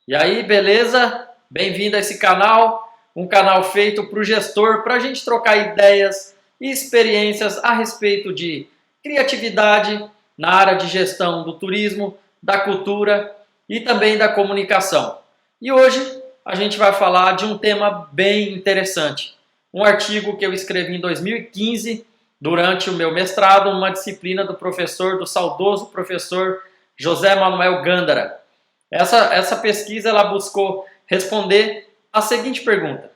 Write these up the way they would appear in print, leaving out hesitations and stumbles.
E aí, beleza? Bem-vindo a esse canal, um canal feito para o gestor, para a gente trocar ideias e experiências a respeito de criatividade na área de gestão do turismo, da cultura e também da comunicação. E hoje a gente vai falar de um tema bem interessante, um artigo que eu escrevi em 2015 durante o meu mestrado, uma disciplina do saudoso professor José Manuel Gândara. Essa pesquisa ela buscou responder a seguinte pergunta: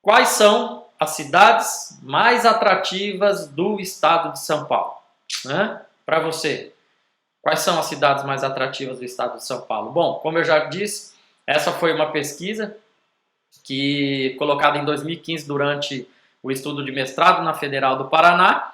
quais são as cidades mais atrativas do estado de São Paulo? Para você, quais são as cidades mais atrativas do estado de São Paulo? Bom, como eu já disse, essa foi uma pesquisa colocada em 2015 durante o estudo de mestrado na Federal do Paraná.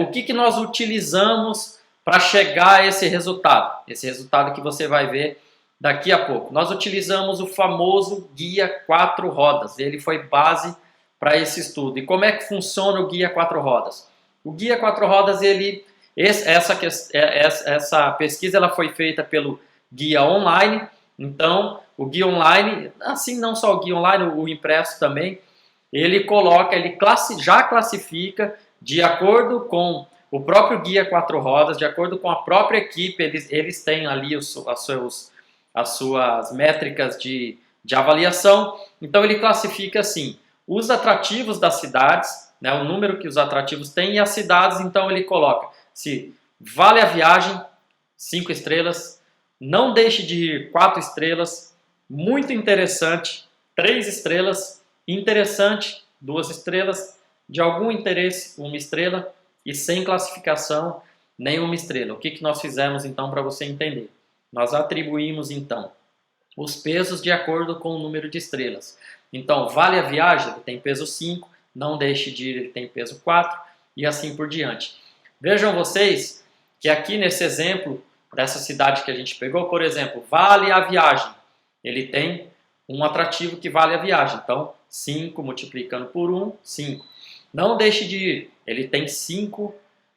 O que nós utilizamos para chegar a esse resultado que você vai ver daqui a pouco? Nós utilizamos o famoso Guia 4 Rodas, ele foi base para esse estudo. E como é que funciona o Guia 4 Rodas? O Guia 4 Rodas, essa pesquisa ela foi feita pelo Guia Online. Então, o Guia Online, assim não só o Guia Online, o impresso também, ele já classifica de acordo com o próprio Guia 4 Rodas, de acordo com a própria equipe, eles têm ali as suas métricas de avaliação. Então ele classifica assim, os atrativos das cidades, né, o número que os atrativos têm, e as cidades, então ele coloca se vale a viagem, 5 estrelas, não deixe de ir, 4 estrelas, muito interessante, 3 estrelas, interessante, 2 estrelas, de algum interesse, 1 estrela, e sem classificação, nenhuma estrela. O que nós fizemos então para você entender? Nós atribuímos então os pesos de acordo com o número de estrelas. Então, vale a viagem, ele tem peso 5, não deixe de ir, ele tem peso 4, e assim por diante. Vejam vocês que aqui nesse exemplo dessa cidade que a gente pegou, por exemplo, vale a viagem, ele tem um atrativo que vale a viagem. Então, 5 multiplicando por 1, 5. Não deixe de ir, ele tem 5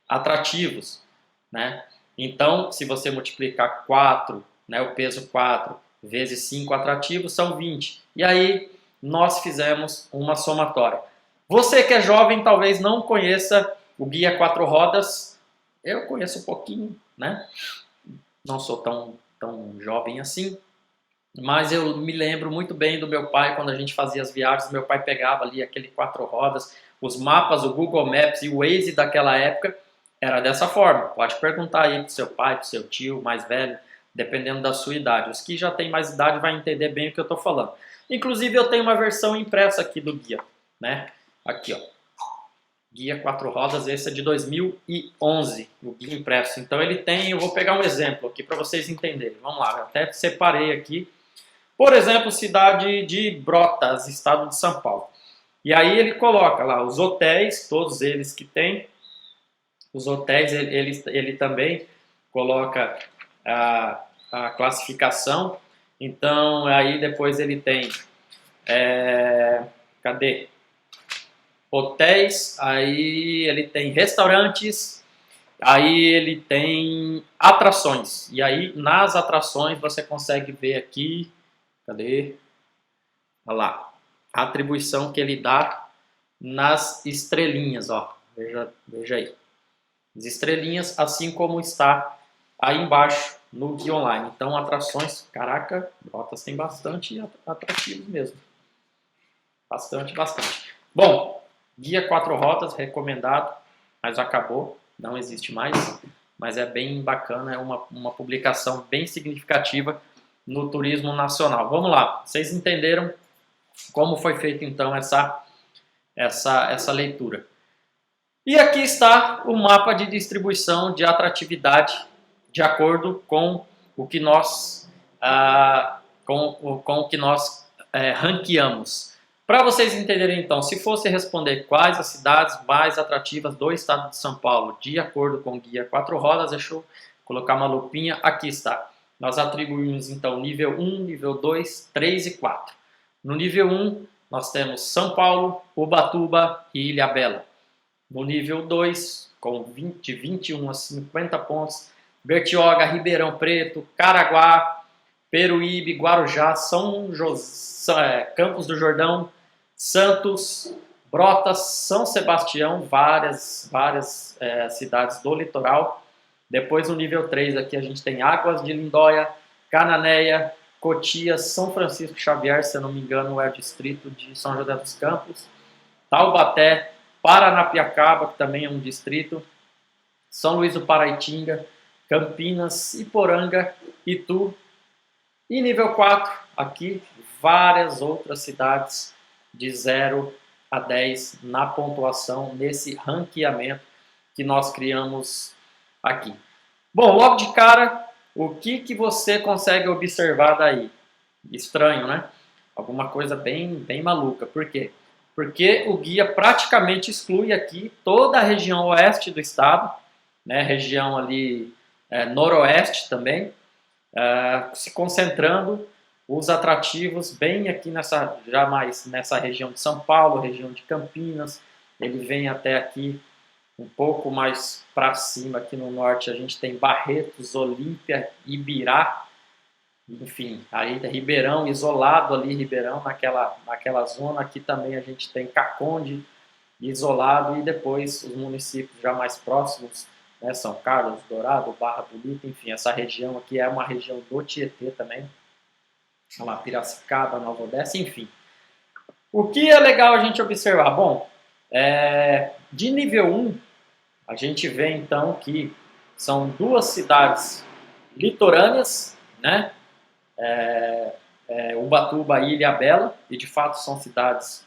atrativos, né? Então, se você multiplicar 4, né, o peso 4 vezes 5 atrativos, são 20. E aí, nós fizemos uma somatória. Você que é jovem, talvez não conheça o Guia 4 Rodas. Eu conheço um pouquinho, né? Não sou tão jovem assim. Mas eu me lembro muito bem do meu pai, quando a gente fazia as viagens, meu pai pegava ali aquele 4 rodas, os mapas, o Google Maps e o Waze daquela época, era dessa forma. Pode perguntar aí pro seu pai, pro seu tio mais velho, dependendo da sua idade. Os que já têm mais idade vão entender bem o que eu estou falando. Inclusive eu tenho uma versão impressa aqui do guia, né? Aqui, ó. Guia 4 rodas, esse é de 2011, o guia impresso. Então ele tem, eu vou pegar um exemplo aqui para vocês entenderem. Vamos lá, eu até separei aqui. Por exemplo, cidade de Brotas, estado de São Paulo. E aí ele coloca lá os hotéis, todos eles que tem. Os hotéis, ele também coloca a classificação. Então, aí depois ele tem... cadê? Hotéis, aí ele tem restaurantes, aí ele tem atrações. E aí, nas atrações, você consegue ver aqui... Cadê? Olha lá. A atribuição que ele dá nas estrelinhas, ó. Veja aí. As estrelinhas, assim como está aí embaixo no Guia Online. Então, atrações, caraca, Brotas tem bastante atrativos mesmo. Bastante. Bom, Guia 4 Rodas, recomendado, mas acabou, não existe mais. Mas é bem bacana, é uma publicação bem significativa no turismo nacional. Vamos lá, vocês entenderam como foi feita então essa leitura. E aqui está o mapa de distribuição de atratividade de acordo com o que nós ranqueamos. Para vocês entenderem então, se fosse responder quais as cidades mais atrativas do estado de São Paulo, de acordo com o Guia 4 Rodas, deixa eu colocar uma lupinha, aqui está. Nós atribuímos então nível 1, nível 2, 3 e 4. No nível 1, nós temos São Paulo, Ubatuba e Ilhabela. No nível 2, de 21 a 50 pontos, Bertioga, Ribeirão Preto, Caraguá, Peruíbe, Guarujá, Campos do Jordão, Santos, Brotas, São Sebastião, várias cidades do litoral. Depois no nível 3 aqui a gente tem Águas de Lindóia, Cananéia, Cotias, São Francisco Xavier, se eu não me engano é o distrito de São José dos Campos, Taubaté, Paranapiacaba, que também é um distrito, São Luís do Paraitinga, Campinas, Iporanga, Itu. E nível 4, aqui, várias outras cidades de 0 a 10 na pontuação, nesse ranqueamento que nós criamos aqui. Bom, logo de cara, o que você consegue observar daí? Estranho, né? Alguma coisa bem maluca. Por quê? Porque o guia praticamente exclui aqui toda a região oeste do estado, né? Região ali noroeste também, se concentrando os atrativos bem aqui nessa região de São Paulo, região de Campinas. Ele vem até aqui um pouco mais para cima, aqui no norte a gente tem Barretos, Olímpia, Ibirá, enfim, aí Ribeirão, isolado ali, Ribeirão naquela zona. Aqui também a gente tem Caconde, isolado, e depois os municípios já mais próximos, né, São Carlos, Dourado, Barra Bonita, enfim, essa região aqui é uma região do Tietê também, lá, Piracicaba, Nova Odessa, enfim. O que é legal a gente observar? Bom, de nível 1, a gente vê então que são 2 cidades litorâneas, né? Ubatuba e Ilhabela, e de fato são cidades,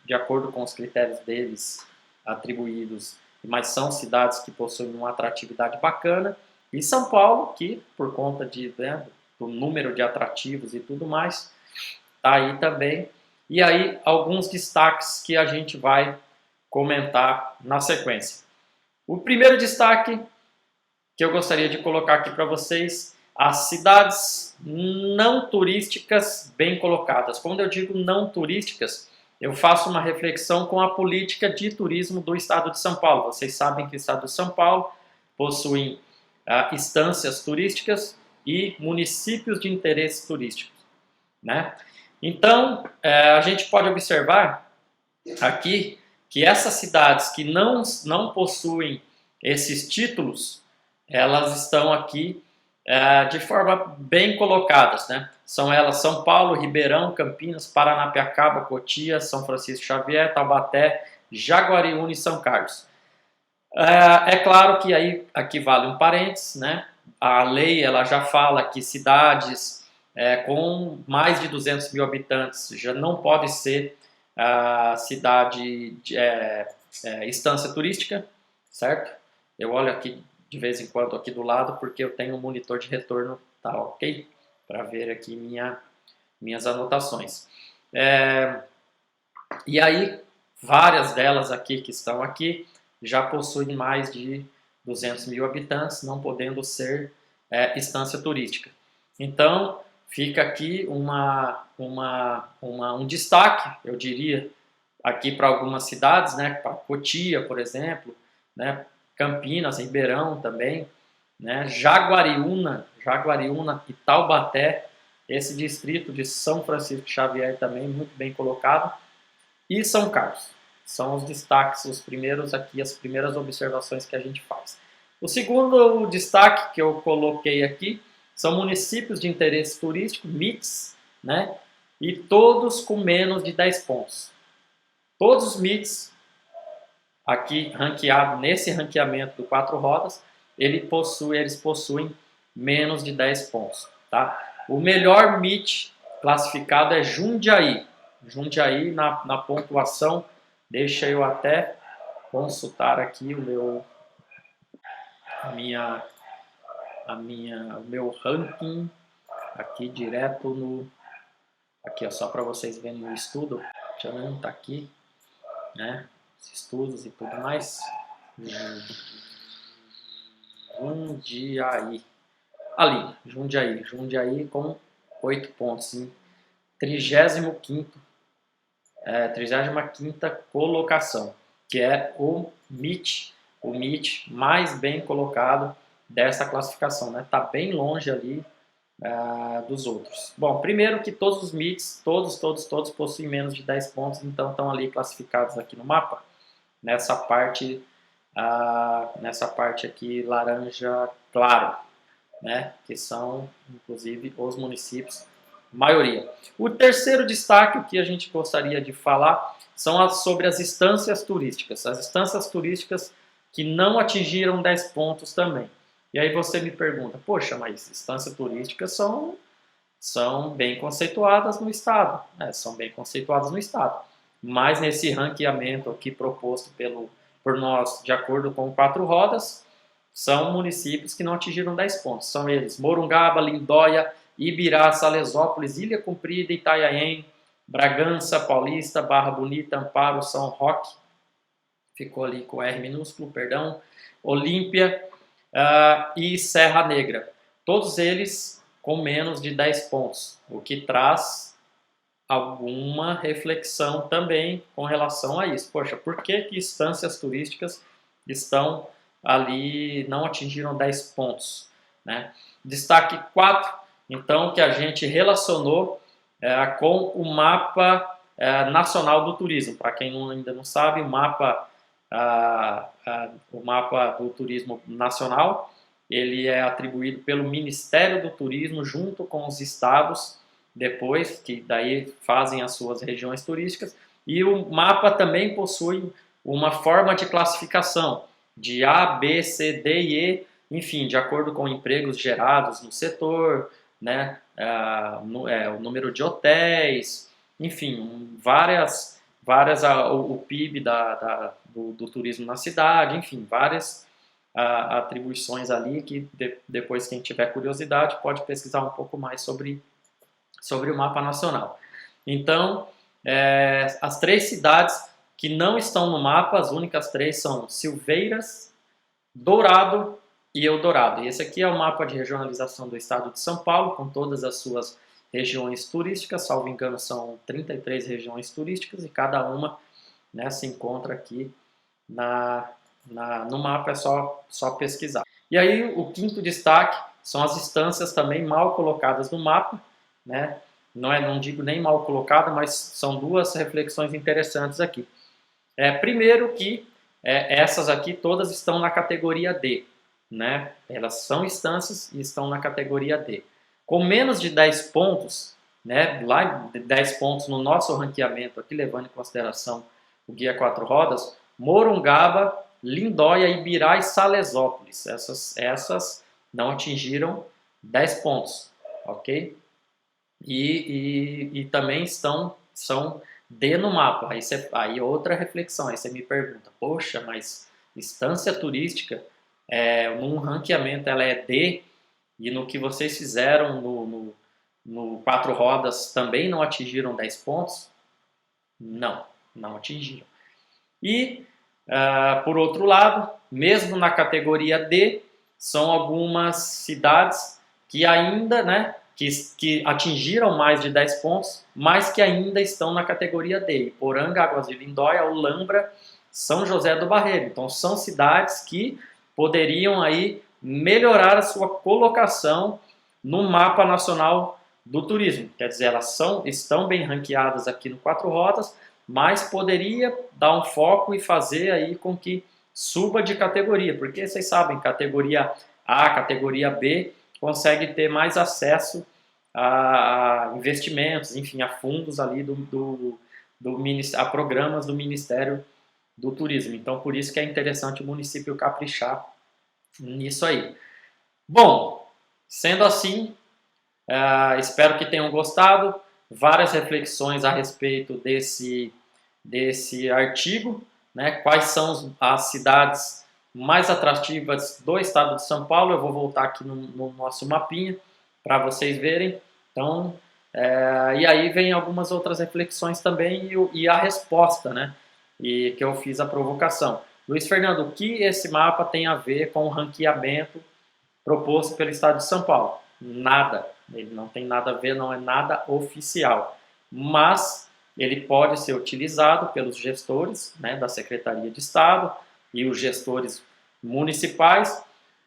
de acordo com os critérios deles atribuídos, mas são cidades que possuem uma atratividade bacana, e São Paulo, que por conta do número de atrativos e tudo mais, está aí também. E aí alguns destaques que a gente vai comentar na sequência. O primeiro destaque que eu gostaria de colocar aqui para vocês: as cidades não turísticas bem colocadas. Quando eu digo não turísticas, eu faço uma reflexão com a política de turismo do estado de São Paulo. Vocês sabem que o estado de São Paulo possui estâncias turísticas e municípios de interesse turístico, né? Então, a gente pode observar aqui que essas cidades que não possuem esses títulos, elas estão aqui de forma bem colocadas, né? São elas São Paulo, Ribeirão, Campinas, Paranapiacaba, Cotias, São Francisco Xavier, Taubaté, Jaguariúna e São Carlos. É claro que aí aqui vale um parênteses, né? A lei ela já fala que cidades com mais de 200 mil habitantes já não pode ser cidade de estância turística, certo? Eu olho aqui de vez em quando aqui do lado porque eu tenho um monitor de retorno, tá ok? Para ver aqui minhas anotações. E aí, várias delas aqui que estão aqui já possuem mais de 200 mil habitantes, não podendo ser estância turística. Então, fica aqui um destaque, eu diria, aqui para algumas cidades, né? Para Cotia, por exemplo, né? Campinas, Ribeirão também, né? Jaguariúna e Taubaté, esse distrito de São Francisco Xavier também, muito bem colocado, e São Carlos. São os destaques, os primeiros aqui, as primeiras observações que a gente faz. O segundo destaque que eu coloquei aqui são municípios de interesse turístico, MITs, né? E todos com menos de 10 pontos. Todos os MITs aqui ranqueado nesse ranqueamento do 4 rodas, eles possuem menos de 10 pontos, tá? O melhor MIT classificado é Jundiaí. Jundiaí na pontuação, deixa eu até consultar aqui o meu ranking aqui direto no aqui, ó, só para vocês verem o estudo. Tcharam, tá aqui, né? Estudos e tudo mais. Jundiaí. Ali, Jundiaí com 8 pontos em 35ª colocação, que é o MIT mais bem colocado dessa classificação, né? Tá bem longe ali dos outros. Bom, primeiro que todos os MITs, todos possuem menos de 10 pontos, então estão ali classificados aqui no mapa, nessa parte aqui laranja claro, né, que são inclusive os municípios, maioria. O terceiro destaque que a gente gostaria de falar são sobre as instâncias turísticas. As instâncias turísticas que não atingiram 10 pontos também. E aí você me pergunta, poxa, mas instâncias turísticas são bem conceituadas no Estado. São bem conceituadas no Estado. Mas nesse ranqueamento aqui proposto por nós, de acordo com o Quatro Rodas, são municípios que não atingiram 10 pontos. São eles: Morungaba, Lindóia, Ibirá, Salesópolis, Ilha Comprida, Itanhaém, Bragança, Paulista, Barra Bonita, Amparo, São Roque, ficou ali com R minúsculo, perdão, Olímpia e Serra Negra. Todos eles com menos de 10 pontos, o que traz alguma reflexão também com relação a isso. Poxa, por que instâncias turísticas estão ali, não atingiram 10 pontos, né? Destaque 4, então, que a gente relacionou com o mapa nacional do turismo. Para quem ainda não sabe, o mapa do turismo nacional, ele é atribuído pelo Ministério do Turismo junto com os estados, depois que daí fazem as suas regiões turísticas, e o mapa também possui uma forma de classificação de A, B, C, D e E, enfim, de acordo com empregos gerados no setor, né, o número de hotéis, enfim, o PIB do turismo na cidade, enfim, várias atribuições ali que depois quem tiver curiosidade pode pesquisar um pouco mais sobre o mapa nacional. Então, as 3 cidades que não estão no mapa, as únicas 3 são Silveiras, Dourado e Eldorado. E esse aqui é o mapa de regionalização do estado de São Paulo, com todas as suas regiões turísticas, salvo engano são 33 regiões turísticas, e cada uma, né, se encontra aqui no mapa, é só pesquisar. E aí o quinto destaque são as instâncias também mal colocadas no mapa, né? Não digo nem mal colocada, mas são 2 reflexões interessantes aqui. Primeiro que essas aqui todas estão na categoria D, né? Elas são instâncias e estão na categoria D. Com menos de 10 pontos, né? Lá 10 pontos no nosso ranqueamento aqui, levando em consideração o Guia Quatro Rodas, Morungaba, Lindóia, Ibirá e Salesópolis. Essas não atingiram 10 pontos, ok? E também são D no mapa. Aí outra reflexão, aí você me pergunta, poxa, mas instância turística, num ranqueamento ela é D, e no que vocês fizeram no Quatro Rodas também não atingiram 10 pontos? Não atingiram. E, por outro lado, mesmo na categoria D, são algumas cidades que ainda, né, que atingiram mais de 10 pontos, mas que ainda estão na categoria D. Poranga, Águas de Lindóia, Olambra, São José do Barreiro. Então, são cidades que poderiam aí melhorar a sua colocação no mapa nacional do turismo. Quer dizer, elas estão bem ranqueadas aqui no Quatro Rodas, mas poderia dar um foco e fazer aí com que suba de categoria, porque vocês sabem, categoria A, categoria B, consegue ter mais acesso a investimentos, enfim, a fundos ali a programas do Ministério do Turismo. Então, por isso que é interessante o município caprichar nisso aí. Bom, sendo assim, espero que tenham gostado. Várias reflexões a respeito desse artigo, né? Quais são as cidades mais atrativas do estado de São Paulo. Eu vou voltar aqui no nosso mapinha para vocês verem. Então, e aí vem algumas outras reflexões também e a resposta, né? E que eu fiz a provocação. Luiz Fernando, o que esse mapa tem a ver com o ranqueamento proposto pelo estado de São Paulo? Nada. Ele não tem nada a ver, não é nada oficial. Mas ele pode ser utilizado pelos gestores, né, da Secretaria de Estado e os gestores municipais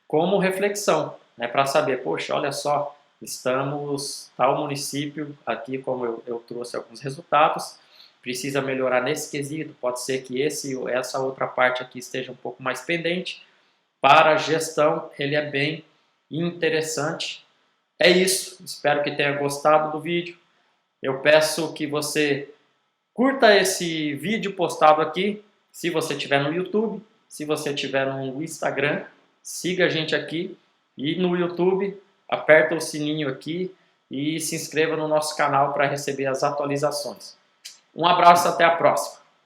como reflexão, né, para saber, poxa, olha só, estamos, tal município, aqui como eu trouxe alguns resultados, precisa melhorar nesse quesito, pode ser que essa outra parte aqui esteja um pouco mais pendente. Para a gestão, ele é bem interessante. É isso, espero que tenha gostado do vídeo. Eu peço que você curta esse vídeo postado aqui, se você estiver no YouTube, se você estiver no Instagram, siga a gente aqui, e no YouTube, aperta o sininho aqui e se inscreva no nosso canal para receber as atualizações. Um abraço, até a próxima!